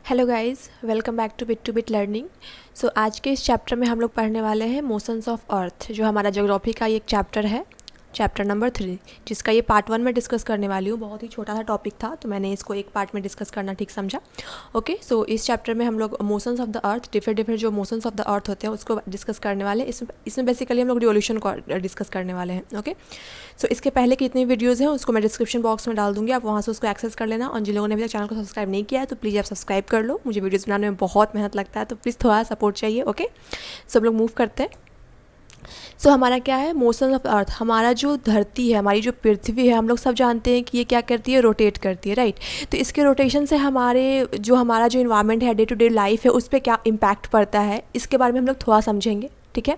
Hello guys, welcome back to bit Learning. So आज के इस चैप्टर में हम लोग पढ़ने वाले हैं मोशंस ऑफ अर्थ, जो हमारा ज्योग्राफी का एक चैप्टर है, चैप्टर नंबर 3, जिसका ये पार्ट 1 में डिस्कस करने वाली हूँ। बहुत ही छोटा सा टॉपिक था तो मैंने इसको एक पार्ट में डिस्कस करना ठीक समझा। ओके, सो इस चैप्टर में हम लोग motions of the earth, different जो मोशंस ऑफ द अर्थ होते हैं उसको डिस्कस करने वाले हैं। इसमें बेसिकली हम लोग रिवोल्यूशन को डिस्कस करने वाले हैं। ओके, सो इसके पहले कितनी वीडियोज़ हैं उसको मैं डिस्क्रिप्शन बॉक्स में डाल दूँगी, आप वहाँ से उसको एक्सेस कर लेना। और जिन लोगों ने अभी तक चैनल को सब्सक्राइब नहीं किया है तो प्लीज़ आप सब्सक्राइब कर लो। मुझे वीडियोज़ बनाने में बहुत मेहनत लगता है तो प्लीज़ थोड़ा सपोर्ट चाहिए। ओके, सब लोग मूव करते हैं। सो हमारा क्या है, मोशन ऑफ अर्थ, हमारा जो धरती है, हमारी जो पृथ्वी है, हम लोग सब जानते हैं कि ये क्या करती है, रोटेट करती है, राइट। तो इसके रोटेशन से हमारा जो इन्वायरमेंट है, डे टू डे लाइफ है, उस पर क्या इम्पैक्ट पड़ता है, इसके बारे में हम लोग थोड़ा समझेंगे। ठीक है,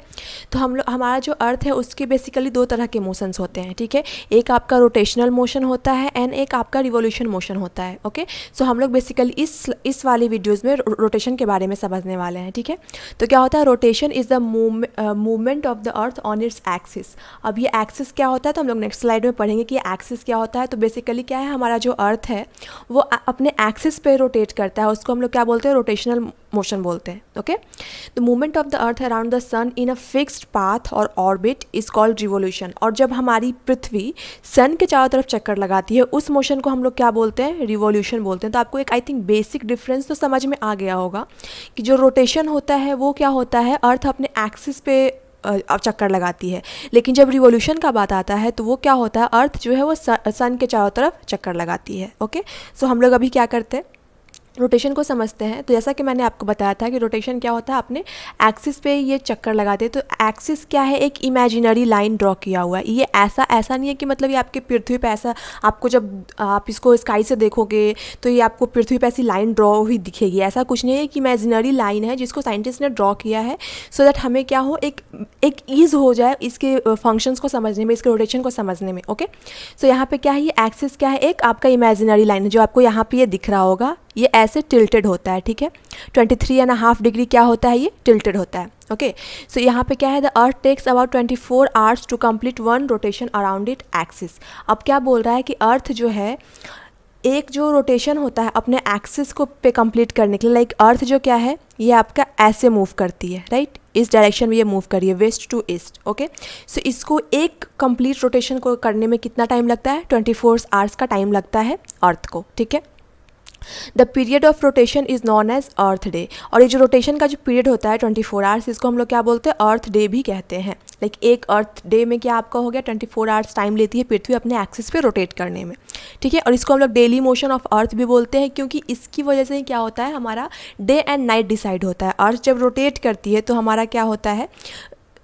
तो हमारा जो अर्थ है उसके बेसिकली दो तरह के मोशंस होते हैं। ठीक है, एक आपका रोटेशनल मोशन होता है एंड एक आपका रिवोल्यूशन मोशन होता है। ओके, सो हम लोग बेसिकली इस वाली वीडियोज़ में रोटेशन के बारे में समझने वाले हैं। ठीक है, तो क्या होता है, rotation is the movement of the earth on its axis. अब ये एक्सिस क्या होता है तो हम लोग नेक्स्ट स्लाइड में पढ़ेंगे कि एक्सिस क्या होता है। तो बेसिकली क्या है, हमारा जो अर्थ है वो अपने एक्सिस पे रोटेट करता है, उसको हम लोग क्या बोलते हैं, रोटेशनल मोशन बोलते हैं। Okay, the movement of the earth around the sun in a fixed path और ऑर्बिट इज कॉल्ड रिवोल्यूशन। और जब हमारी पृथ्वी सन के चारों तरफ चक्कर लगाती है उस मोशन को हम लोग क्या बोलते हैं, रिवोल्यूशन बोलते हैं। तो आपको एक आई थिंक बेसिक डिफरेंस तो समझ में आ गया होगा कि जो रोटेशन होता है वो क्या होता है, अर्थ अपने एक्सिस पे चक्कर लगाती है, लेकिन जब रिवोल्यूशन का बात आता है तो वो क्या होता है, अर्थ जो है वो सन के चारों तरफ चक्कर लगाती है। ओके, सो हम लोग अभी क्या करते हैं, रोटेशन को समझते हैं। तो जैसा कि मैंने आपको बताया था कि रोटेशन क्या होता है, अपने एक्सिस पे ये चक्कर लगाते हैं। तो एक्सिस क्या है, एक इमेजिनरी लाइन ड्रॉ किया हुआ है। ये ऐसा नहीं है कि मतलब ये आपके पृथ्वी पे ऐसा, आपको जब आप इसको स्काई से देखोगे तो ये आपको पृथ्वी पे ऐसी लाइन ड्रॉ हुई दिखेगी, ऐसा कुछ नहीं है। एक इमेजिनरी लाइन है जिसको साइंटिस्ट ने ड्रॉ किया है सो दैट हमें क्या हो, एक ईज़ हो जाए इसके फंक्शंस को समझने में, इसके रोटेशन को समझने में। ओके, सो यहाँ पे क्या है, ये एक्सिस क्या है, एक आपका इमेजिनरी लाइन है जो आपको यहाँ पे ये दिख रहा होगा, ये ऐसे टिल्टेड होता है। ठीक है, 23.5 डिग्री क्या होता है, ये टिल्टेड होता है। ओके, सो यहाँ पे क्या है, the earth takes about 24 hours to complete one rotation around it axis. अब क्या बोल रहा है कि अर्थ जो है, एक जो रोटेशन होता है अपने एक्सिस को पे कंप्लीट करने के लिए, लाइक अर्थ जो क्या है, ये आपका ऐसे मूव करती है, राइट, इस डायरेक्शन में ये मूव करी है, वेस्ट टू ईस्ट। ओके, सो इसको एक कंप्लीट रोटेशन को करने में कितना टाइम लगता है, 24 आवर्स का टाइम लगता है अर्थ को। ठीक है, the period of rotation is known as earth day. और ये जो रोटेशन का जो पीरियड होता है 24 आवर्स, इसको हम लोग क्या बोलते हैं, अर्थ डे भी कहते हैं। लाइक एक अर्थ डे में क्या आपका हो गया, 24 आवर्स टाइम लेती है पृथ्वी अपने एक्सिस पे रोटेट करने में। ठीक है, और इसको हम लोग डेली मोशन ऑफ अर्थ भी बोलते हैं, क्योंकि इसकी वजह से क्या होता है, हमारा डे एंड नाइट डिसाइड होता है। अर्थ जब रोटेट करती है तो हमारा क्या होता है,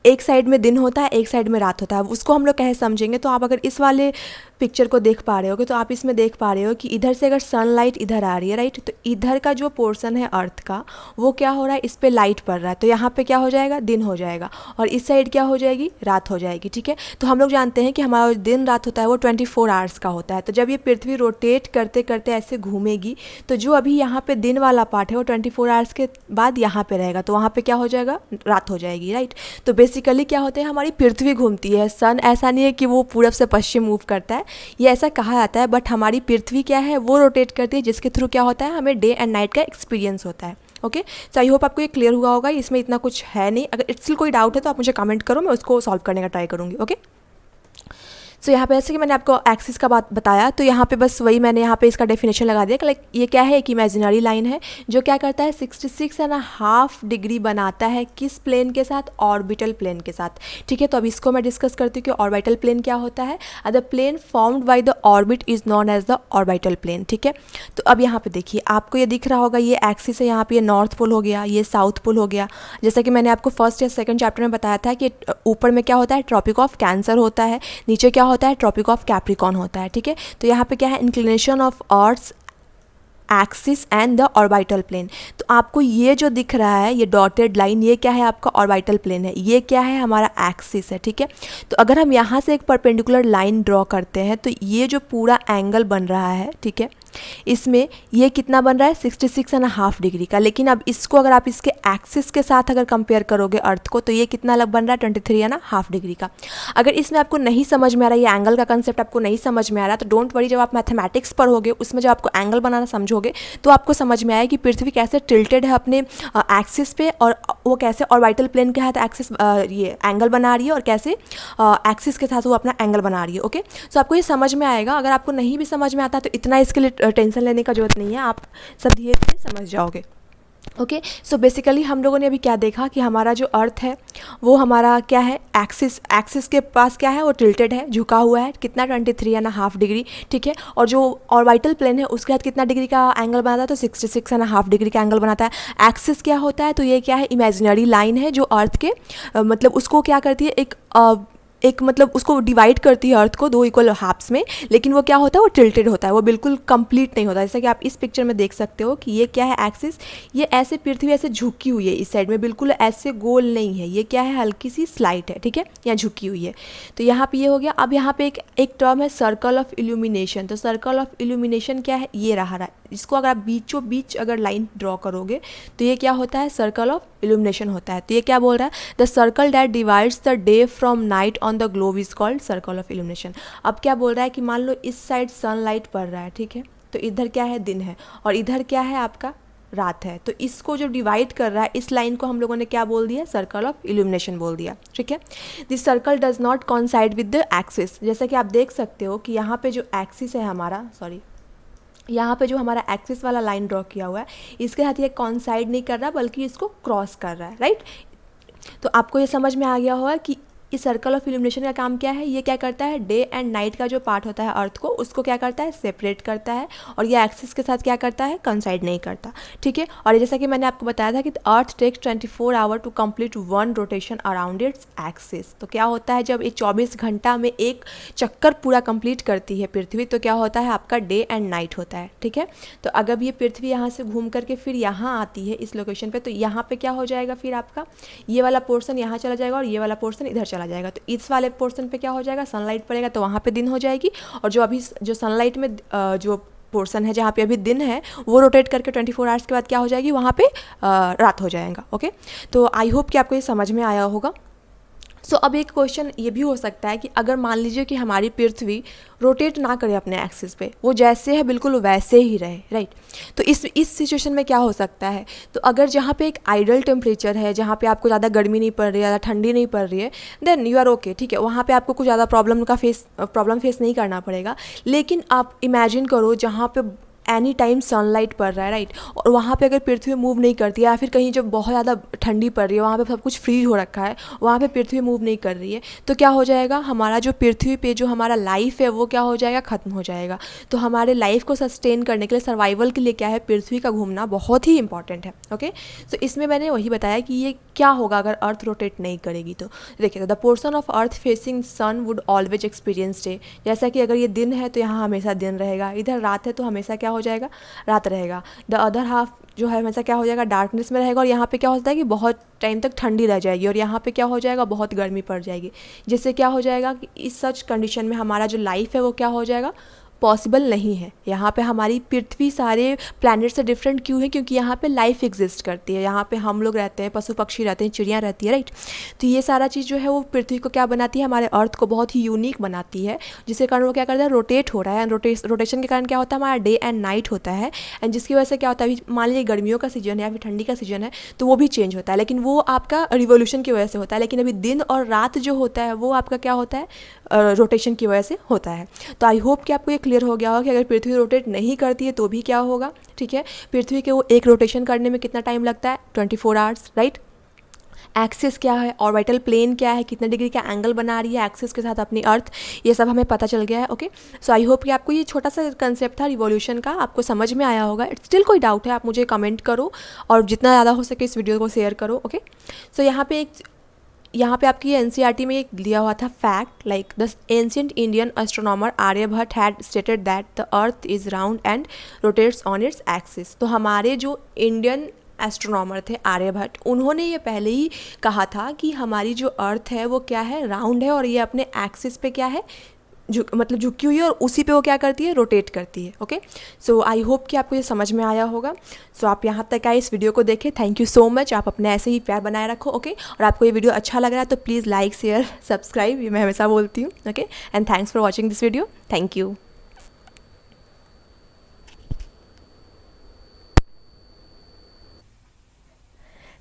एक साइड में दिन होता है, एक साइड में रात होता है। उसको हम लोग कैसे समझेंगे, तो आप अगर इस वाले पिक्चर को देख पा रहे हो तो आप इसमें देख पा रहे हो कि इधर से अगर सनलाइट इधर आ रही है, राइट, तो इधर का जो पोर्शन है अर्थ का वो क्या हो रहा है, इस पर लाइट पड़ रहा है, तो यहाँ पे क्या हो जाएगा, दिन हो जाएगा, और इस साइड क्या हो जाएगी, रात हो जाएगी। ठीक है, तो हम लोग जानते हैं कि हमारा दिन रात होता है वो 24 आवर्स का होता है। तो जब ये पृथ्वी रोटेट करते करते ऐसे घूमेगी तो जो अभी यहाँ पे दिन वाला पार्ट है वो 24 आवर्स के बाद यहाँ पे रहेगा, तो वहाँ पे क्या हो जाएगा, रात हो जाएगी, राइट। तो बेसिकली क्या होता है, हमारी पृथ्वी घूमती है, सन ऐसा नहीं है कि वो पूरब से पश्चिम मूव करता है, ये ऐसा कहा जाता है, बट हमारी पृथ्वी क्या है, वो रोटेट करती है, जिसके थ्रू क्या होता है, हमें डे एंड नाइट का एक्सपीरियंस होता है। ओके, सो आई होप आपको ये क्लियर हुआ होगा, इसमें इतना कुछ है नहीं। अगर स्टिल कोई डाउट है तो आप मुझे कमेंट करो, मैं उसको सॉल्व करने का ट्राई करूँगी। ओके, सो यहाँ पे जैसे कि मैंने आपको एक्सिस का बात बताया, तो यहाँ पे बस वही मैंने यहाँ पे इसका डेफिनेशन लगा दिया कि लाइक ये क्या है, एक इमेजिनरी लाइन है जो क्या करता है, 66.5 डिग्री बनाता है किस प्लेन के साथ, ऑर्बिटल प्लेन के साथ। ठीक है, तो अब इसको मैं डिस्कस करती हूँ कि ऑर्बिटल प्लेन क्या होता है। The plane formed by the orbit is known as the orbital plane. ठीक है, तो अब यहाँ पे देखिए, आपको ये दिख रहा होगा, ये एक्सिस है, यहाँ पे ये नॉर्थ पोल हो गया, ये साउथ पोल हो गया। जैसा कि मैंने आपको फर्स्ट या सेकंड चैप्टर में बताया था कि ऊपर में क्या होता है, ट्रॉपिक ऑफ कैंसर होता है, नीचे क्या होता है, ट्रॉपिक ऑफ कैप्रिकॉर्न होता है। ठीक है, तो यहाँ पे क्या है, inclination of earth axis and the orbital plane. तो आपको ये जो दिख रहा है, ये डॉटेड लाइन, ये क्या है, आपका ऑर्बिटल प्लेन है, ये क्या है, हमारा एक्सिस है। ठीक है, तो अगर हम यहाँ से एक परपेंडिकुलर लाइन ड्रॉ करते हैं तो ये जो पूरा एंगल बन रहा है, ठीक है, इसमें ये कितना बन रहा है 66.5 डिग्री का, लेकिन अब इसको अगर आप इसके एक्सिस के साथ अगर कंपेयर करोगे अर्थ को तो ये कितना अलग बन रहा है 23.5 डिग्री का। अगर इसमें आपको नहीं समझ में आ रहा है, ये एंगल का कंसेप्ट आपको नहीं समझ में आ रहा तो डोंट वरी, जब आप मैथमेटिक्स पढ़ोगे उसमें जब आपको एंगल बनाना समझोगे तो आपको समझ में आएगा कि पृथ्वी कैसे टिल्टेड है अपने एक्सिस पे, और वो कैसे ऑर्बिटल प्लेन के साथ एक्सिस ये एंगल बना रही है और कैसे एक्सिस के साथ वो अपना एंगल बना रही है। ओके, सो आपको ये समझ में आएगा। अगर आपको नहीं भी समझ में आता तो इतना इसके लिए टेंशन लेने का जरूरत नहीं है, आप सब धीरे धीरे समझ जाओगे। ओके, सो बेसिकली हम लोगों ने अभी क्या देखा कि हमारा जो अर्थ है वो हमारा क्या है, एक्सिस के पास क्या है, वो टिल्टेड है, झुका हुआ है, कितना 23.5 डिग्री, ठीक है। और जो ऑर्बिटल प्लेन है उसके साथ कितना डिग्री का एंगल बनाता है, तो 66.5 डिग्री का एंगल बनाता है। एक्सिस क्या होता है, तो ये क्या है, इमेजिनरी लाइन है जो अर्थ के मतलब उसको क्या करती है, एक मतलब उसको डिवाइड करती है अर्थ को दो इक्वल हाफ्स में, लेकिन वो क्या होता है, वो टिल्टेड होता है, वो बिल्कुल कंप्लीट नहीं होता। जैसा कि आप इस पिक्चर में देख सकते हो कि ये क्या है एक्सिस, ये ऐसे पृथ्वी ऐसे झुकी हुई है इस साइड में, बिल्कुल ऐसे गोल नहीं है, ये क्या है, हल्की सी स्लाइट है, ठीक है, यहाँ झुकी हुई है। तो यहाँ पे ये हो गया। अब यहाँ पे एक टर्म है सर्कल ऑफ इल्यूमिनेशन। तो सर्कल ऑफ इल्यूमिनेशन क्या है, ये रहा, इसको अगर आप बीचों बीच अगर लाइन ड्रॉ करोगे तो ये क्या होता है, सर्कल ऑफ इल्यूमिनेशन होता है। तो ये क्या बोल रहा है, the circle that divides the day from night on the globe is called circle of illumination. अब क्या बोल रहा है कि मान लो इस साइड सनलाइट पड़ रहा है, ठीक है, तो इधर क्या है, दिन है, और इधर क्या है आपका रात है। तो इसको जो डिवाइड कर रहा है इस लाइन को हम लोगों ने क्या बोल दिया, सर्कल ऑफ इल्यूमिनेशन बोल दिया, ठीक है। This circle does not कॉन्साइड with the axis. जैसा कि आप देख सकते हो कि यहाँ पे जो एक्सिस है हमारा, यहाँ पे जो हमारा एक्सिस वाला लाइन ड्रॉ किया हुआ है इसके साथ ये कॉन्साइड नहीं कर रहा बल्कि इसको क्रॉस कर रहा है, राइट। तो आपको ये समझ में आ गया होगा कि इस सर्कल ऑफ इल्यूमिनेशन का काम क्या है, ये क्या करता है, डे एंड नाइट का जो पार्ट होता है अर्थ को, उसको क्या करता है, सेपरेट करता है, और ये एक्सिस के साथ क्या करता है, कंसाइड नहीं करता, ठीक है। और जैसा कि मैंने आपको बताया था कि earth takes 24 hour to complete one rotation around its axis. तो क्या होता है, जब ये 24 घंटा में एक चक्कर पूरा कंप्लीट करती है पृथ्वी, तो क्या होता है, आपका डे एंड नाइट होता है, ठीक है। तो अगर ये पृथ्वी यहाँ से घूम करके फिर यहाँ आती है इस लोकेशन पर, तो यहाँ पर क्या हो जाएगा, फिर आपका ये वाला पोर्सन यहाँ चला जाएगा और ये वाला पोर्सन इधर चला जाएगा। तो इस वाले पोर्शन पे क्या हो जाएगा, सनलाइट पड़ेगा तो वहाँ पे दिन हो जाएगी, और जो अभी जो सनलाइट में जो पोर्शन है जहाँ पे अभी दिन है वो रोटेट करके 24 आवर्स के बाद क्या हो जाएगी, वहाँ पे रात हो जाएगा। ओके, तो आई होप कि आपको ये समझ में आया होगा। सो अब एक क्वेश्चन ये भी हो सकता है कि अगर मान लीजिए कि हमारी पृथ्वी रोटेट ना करे अपने एक्सिस पे, वो जैसे है बिल्कुल वैसे ही रहे, राइट। तो इस सिचुएशन में क्या हो सकता है, तो अगर जहाँ पे एक आइडल टेम्परेचर है, जहाँ पे आपको ज़्यादा गर्मी नहीं पड़ रही है, ज़्यादा ठंडी नहीं पड़ रही है, देन यू आर ओके, ठीक है, वहाँ पे आपको कुछ ज़्यादा प्रॉब्लम फेस नहीं करना पड़ेगा। लेकिन आप इमेजिन करो जहाँ पे एनी टाइम सनलाइट पड़ रहा है, राइट, और वहाँ पे अगर पृथ्वी मूव नहीं करती है, या फिर कहीं जब बहुत ज़्यादा ठंडी पड़ रही है, वहाँ पे सब कुछ फ्रीज हो रखा है, वहाँ पे पृथ्वी मूव नहीं कर रही है, तो क्या हो जाएगा, हमारा जो पृथ्वी पे जो हमारा लाइफ है वो क्या हो जाएगा, ख़त्म हो जाएगा। तो हमारे लाइफ को सस्टेन करने के लिए, सर्वाइवल के लिए क्या है, पृथ्वी का घूमना बहुत ही इंपॉर्टेंट है। ओके, तो इसमें मैंने वही बताया कि ये क्या होगा अगर अर्थ रोटेट नहीं करेगी। तो देखिए, the portion of earth facing sun would always experience day. जैसा कि अगर ये दिन है तो यहाँ हमेशा दिन रहेगा, इधर रात है तो हमेशा क्या हो जाएगा, रात रहेगा। द अदर हाफ जो है हमेशा क्या हो जाएगा, डार्कनेस में रहेगा, और यहाँ पे क्या होता है कि बहुत टाइम तक ठंडी रह जाएगी, और यहाँ पे क्या हो जाएगा, बहुत गर्मी पड़ जाएगी। जिससे क्या हो जाएगा कि इस सच कंडीशन में हमारा जो लाइफ है वो क्या हो जाएगा, पॉसिबल नहीं है। यहाँ पे हमारी पृथ्वी सारे प्लैनेट से डिफरेंट क्यों है, क्योंकि यहाँ पे लाइफ एग्जिस्ट करती है, यहाँ पे हम लोग रहते हैं, पशु पक्षी रहते हैं, चिड़ियाँ रहती है, राइट। तो ये सारा चीज़ जो है वो पृथ्वी को क्या बनाती है, हमारे अर्थ को बहुत ही यूनिक बनाती है, जिसके कारण वो क्या करता है, रोटेट हो रहा है। एंड रोटेशन के कारण क्या होता है, हमारा डे एंड नाइट होता है, एंड जिसकी वजह से क्या होता है, अभी मान लीजिए गर्मियों का सीजन है या फिर ठंडी का सीजन है तो वो भी चेंज होता है, लेकिन वो आपका रिवोल्यूशन की वजह से होता है। लेकिन अभी दिन और रात जो होता है वो आपका क्या होता है, रोटेशन की वजह से होता है। तो आई होप कि आपको ये क्लियर हो गया होगा कि अगर पृथ्वी रोटेट नहीं करती है तो भी क्या होगा, ठीक है। पृथ्वी के वो एक रोटेशन करने में कितना टाइम लगता है, 24 आवर्स, राइट। एक्सिस क्या है, ऑर्बिटल प्लेन क्या है, कितने डिग्री का एंगल बना रही है एक्सिस के साथ अपनी अर्थ, ये सब हमें पता चल गया है। ओके, सो आई होप कि आपको ये छोटा सा कंसेप्ट था रिवॉल्यूशन का, आपको समझ में आया होगा। स्टिल कोई डाउट है आप मुझे कमेंट करो, और जितना ज़्यादा हो सके इस वीडियो को शेयर करो। ओके, सो यहाँ पे आपकी एनसीईआरटी में एक दिया हुआ था fact, like the ancient Indian astronomer Aryabhata had stated that the earth is round and rotates on its axis. तो हमारे जो इंडियन एस्ट्रोनॉमर थे आर्यभट्ट, उन्होंने ये पहले ही कहा था कि हमारी जो अर्थ है वो क्या है, राउंड है, और ये अपने एक्सिस पे क्या है, झुकी हुई है और उसी पे वो क्या करती है, रोटेट करती है। ओके, सो आई होप कि आपको ये समझ में आया होगा। सो आप यहाँ तक आए, इस वीडियो को देखें, थैंक यू सो मच। आप अपने ऐसे ही प्यार बनाए रखो। ओके, और आपको ये वीडियो अच्छा लग रहा है तो प्लीज़ लाइक, शेयर, सब्सक्राइब, ये मैं हमेशा बोलती हूँ। Okay, and thanks for watching this video. Thank you.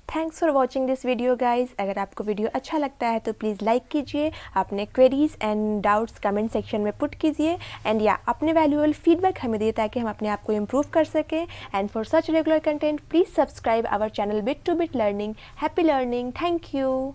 Thanks for watching this video guys. अगर आपको वीडियो अच्छा लगता है तो प्लीज़ लाइक कीजिए, अपने queries and doubts comment section में पुट कीजिए, एंड या अपने वैल्यूएबल फीडबैक हमें दिए ताकि हम अपने आप को इम्प्रूव कर सकें। And for such regular content please subscribe our channel bit to bit learning. Happy learning. Thank you.